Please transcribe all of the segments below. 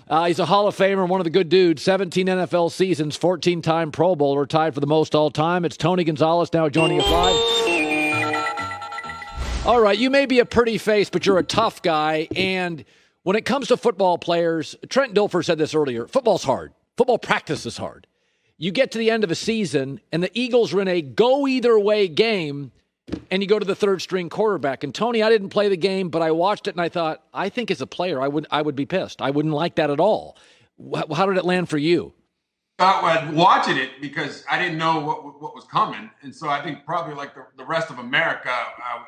He's a Hall of Famer, one of the good dudes. 17 NFL seasons, 14-time Pro Bowler, tied for the most all time. It's Tony Gonzalez now joining us live. All right, you may be a pretty face, but you're a tough guy. And when it comes to football players, Trent Dilfer said this earlier, football's hard. Football practice is hard. You get to the end of a season, and the Eagles are in a go-either-way game, and you go to the third-string quarterback. And, Tony, I didn't play the game, but I watched it, and I thought, I think as a player, I would be pissed. I wouldn't like that at all. How did it land for you? Watching it, because I didn't know what was coming. And so I think probably like the rest of America,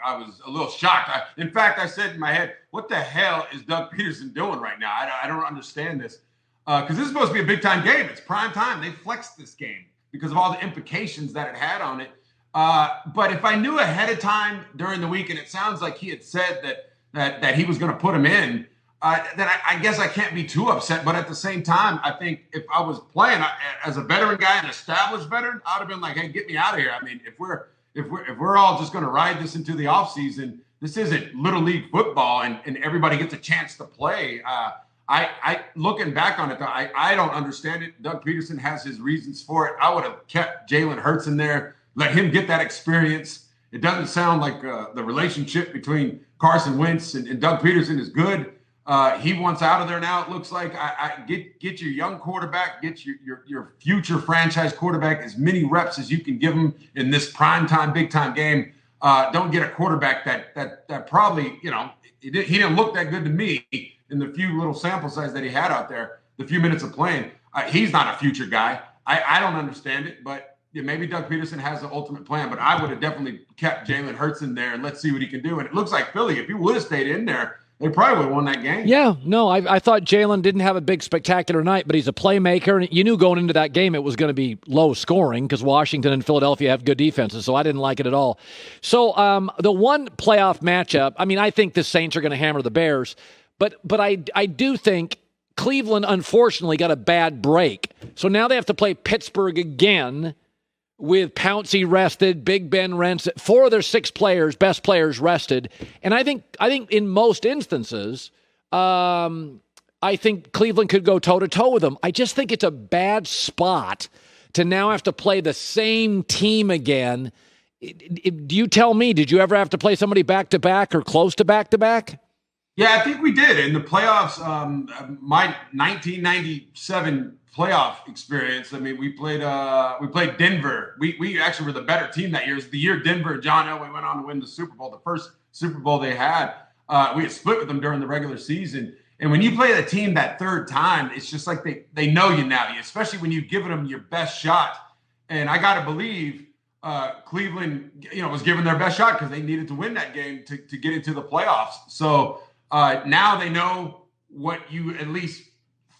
I was a little shocked. In fact, I said in my head, what the hell is Doug Pederson doing right now? I don't understand this. Because this is supposed to be a big-time game. It's prime time. They flexed this game because of all the implications that it had on it. But if I knew ahead of time during the week, and it sounds like he had said that he was going to put him in, then I guess I can't be too upset. But at the same time, I think if I was playing as a veteran guy, an established veteran, I'd have been like, hey, get me out of here. I mean, if we're all just going to ride this into the offseason, this isn't Little League football, and everybody gets a chance to play. I looking back on it, though, I don't understand it. Doug Pederson has his reasons for it. I would have kept Jalen Hurts in there, let him get that experience. It doesn't sound like the relationship between Carson Wentz and Doug Pederson is good. He wants out of there now, it looks like. I get your young quarterback, get your future franchise quarterback as many reps as you can give him in this primetime, big-time game. Don't get a quarterback that probably, he didn't look that good to me in the few little sample size that he had out there, the few minutes of playing. He's not a future guy. I don't understand it, but maybe Doug Pederson has the ultimate plan, but I would have definitely kept Jalen Hurts in there and let's see what he can do. And it looks like Philly, if he would have stayed in there, they probably would have won that game. Yeah, no, I thought Jalen didn't have a big spectacular night, but he's a playmaker, and you knew going into that game it was going to be low scoring because Washington and Philadelphia have good defenses, so I didn't like it at all. So the one playoff matchup, I think the Saints are going to hammer the Bears, but I do think Cleveland, unfortunately, got a bad break. So now they have to play Pittsburgh again with Pouncey rested, Big Ben rested, 4 of their 6 players, best players rested. And I think in most instances, I think Cleveland could go toe-to-toe with them. I just think it's a bad spot to now have to play the same team again. Do you tell me, did you ever have to play somebody back-to-back or close to back-to-back? Yeah, I think we did. In the playoffs, my 1997 playoff experience, we played Denver. We actually were the better team that year. It was the year Denver and John Elway went on to win the Super Bowl, the first Super Bowl they had. We had split with them during the regular season. And when you play the team that third time, it's just like they know you now, especially when you've given them your best shot. And I got to believe Cleveland, was giving their best shot because they needed to win that game to get into the playoffs. So now they know what you at least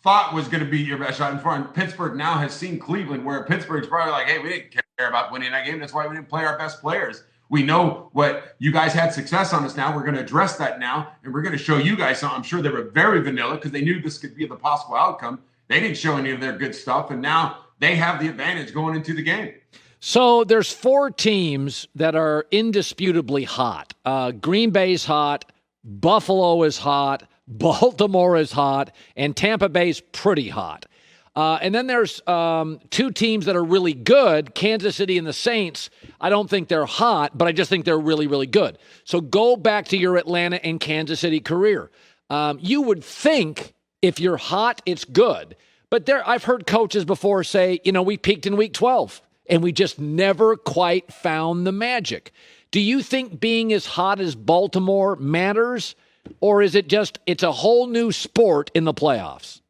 thought was going to be your best shot. And Pittsburgh now has seen Cleveland, where Pittsburgh's probably like, hey, we didn't care about winning that game. That's why we didn't play our best players. We know what you guys had success on us now. We're going to address that now, and we're going to show you guys something. I'm sure they were very vanilla because they knew this could be the possible outcome. They didn't show any of their good stuff, and now they have the advantage going into the game. So there's 4 teams that are indisputably hot. Green Bay's hot, Buffalo is hot, Baltimore is hot, and Tampa Bay's pretty hot. And then there's 2 teams that are really good, Kansas City and the Saints. I don't think they're hot, but I just think they're really, really good. So go back to your Atlanta and Kansas City career. You would think if you're hot, it's good. But I've heard coaches before say, we peaked in week 12, and we just never quite found the magic. Do you think being as hot as Baltimore matters? Or is it just, it's a whole new sport in the playoffs?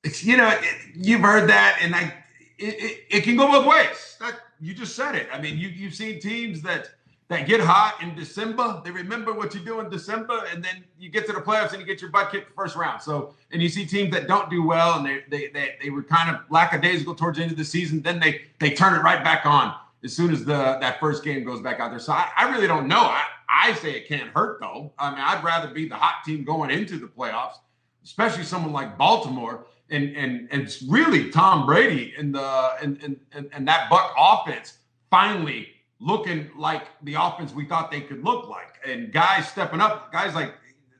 You've heard that, and it can go both ways. You just said it. You've seen teams that get hot in December. They remember what you do in December, and then you get to the playoffs and you get your butt kicked the first round. So, and you see teams that don't do well, and they were kind of lackadaisical towards the end of the season. Then they turn it right back on as soon as that first game goes back out there. So I really don't know. I say it can't hurt, though. I'd rather be the hot team going into the playoffs, especially someone like Baltimore and it's really Tom Brady and that Buck offense finally looking like the offense we thought they could look like. And guys stepping up, guys like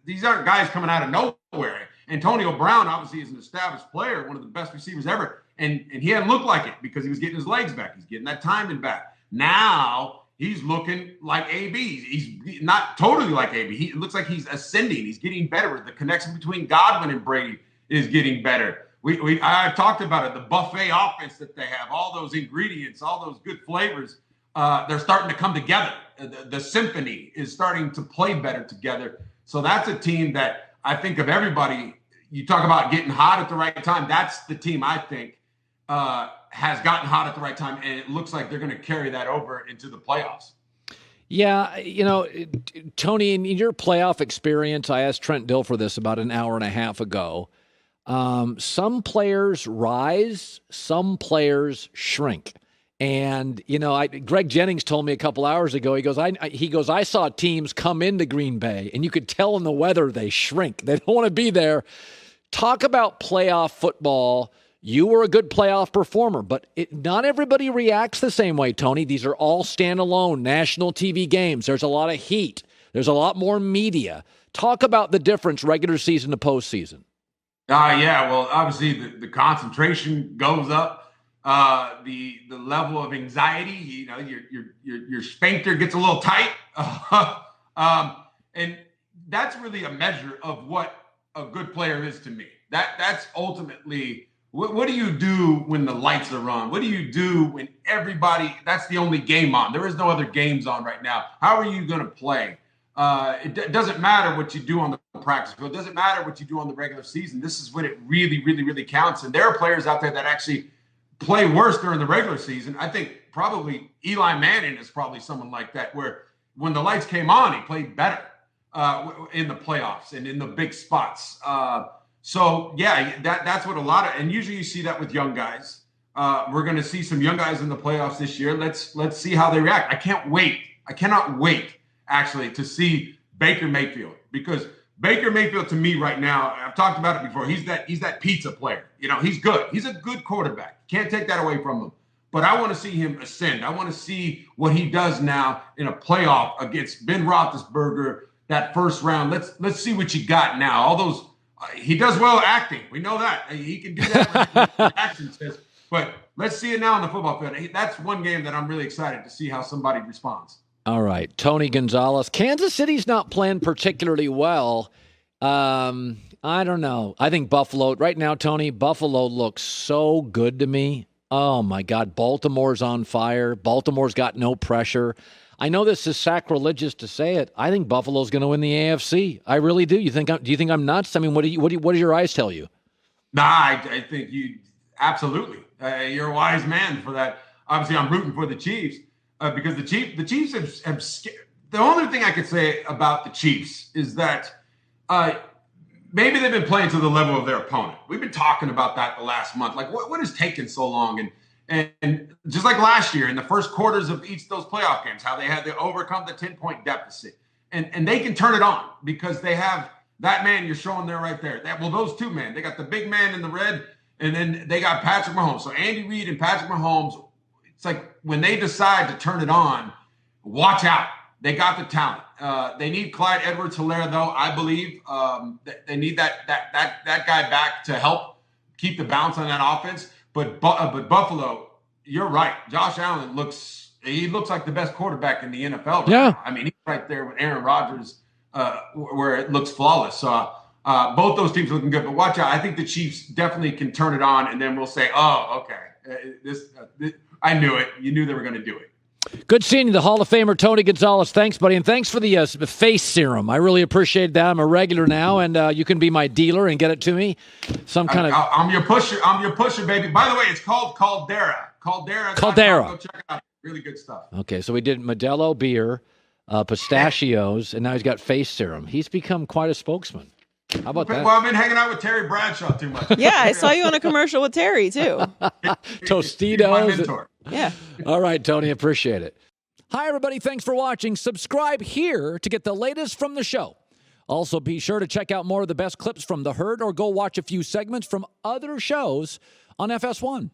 these aren't guys coming out of nowhere. Antonio Brown obviously is an established player, one of the best receivers ever. And he hadn't looked like it because he was getting his legs back. He's getting that timing back. Now he's looking like AB. He's not totally like AB. It looks like he's ascending. He's getting better. The connection between Godwin and Brady is getting better. I've talked about it, the buffet offense that they have, all those ingredients, all those good flavors, they're starting to come together. The symphony is starting to play better together. So that's a team that I think of everybody. You talk about getting hot at the right time. That's the team I think has gotten hot at the right time, and it looks like they're going to carry that over into the playoffs. Yeah, Tony, in your playoff experience, I asked Trent Dilfer this about an hour and a half ago. Some players rise, some players shrink. And, Greg Jennings told me a couple hours ago, he goes, I saw teams come into Green Bay, and you could tell in the weather they shrink. They don't want to be there. Talk about playoff football. You were a good playoff performer, but not everybody reacts the same way, Tony. These are all standalone national TV games. There's a lot of heat. There's a lot more media. Talk about the difference regular season to postseason. Yeah. Well, obviously the concentration goes up. The level of anxiety, your sphincter gets a little tight. And that's really a measure of what a good player is to me. That's ultimately what do you do when the lights are on? What do you do when that's the only game on? There is no other games on right now. How are you going to play? It doesn't matter what you do on the practice field. It doesn't matter what you do on the regular season. This is when it really, really, really counts. And there are players out there that actually play worse during the regular season. I think probably Eli Manning is probably someone like that, where when the lights came on, he played better in the playoffs and in the big spots. So yeah, that's what and usually you see that with young guys. We're going to see some young guys in the playoffs this year. Let's see how they react. I cannot wait actually to see Baker Mayfield, because Baker Mayfield to me right now, I've talked about it before. He's that pizza player. He's good. He's a good quarterback. Can't take that away from him. But I want to see him ascend. I want to see what he does now in a playoff against Ben Roethlisberger, that first round. Let's see what you got now. All those. He does well acting. We know that. He can do that when action says. But let's see it now on the football field. That's one game that I'm really excited to see how somebody responds. All right, Tony Gonzalez. Kansas City's not playing particularly well. I don't know. I think Buffalo, right now, Tony, Buffalo looks so good to me. Oh, my God. Baltimore's on fire. Baltimore's got no pressure. I know this is sacrilegious to say it. I think Buffalo's going to win the AFC. I really do. Do you think I'm nuts? I mean, what do your eyes tell you? Nah, I think you absolutely. You're a wise man for that. Obviously, I'm rooting for the Chiefs because the Chiefs have the only thing I could say about the Chiefs is that maybe they've been playing to the level of their opponent. We've been talking about that the last month. Like, what has taken so long? And just like last year in the first quarters of each of those playoff games, how they had to overcome the 10-point deficit. And they can turn it on because they have that man you're showing there right there. Those two men. They got the big man in the red, and then they got Patrick Mahomes. So Andy Reid and Patrick Mahomes, it's like when they decide to turn it on, watch out. They got the talent. They need Clyde Edwards-Helaire, though, I believe. They need that guy back to help keep the balance on that offense. But Buffalo, you're right. Josh Allen looks like the best quarterback in the NFL right now. I mean, he's right there with Aaron Rodgers where it looks flawless. So both those teams are looking good. But watch out. I think the Chiefs definitely can turn it on, and then we'll say, oh, okay. I knew it. You knew they were going to do it. Good seeing you, the Hall of Famer, Tony Gonzalez. Thanks, buddy. And thanks for the face serum. I really appreciate that. I'm a regular now, and you can be my dealer and get it to me. I'm your pusher. I'm your pusher, baby. By the way, it's called Caldera. Caldera. Go check it out. Really good stuff. Okay, so we did Modelo beer, pistachios, and now he's got face serum. He's become quite a spokesman. How about that? Well, I've been hanging out with Terry Bradshaw too much. Yeah, I saw you on a commercial with Terry, too. Tostitos. My mentor. Yeah. All right, Tony, appreciate it. Hi, everybody. Thanks for watching. Subscribe here to get the latest from the show. Also, be sure to check out more of the best clips from The Herd or go watch a few segments from other shows on FS1.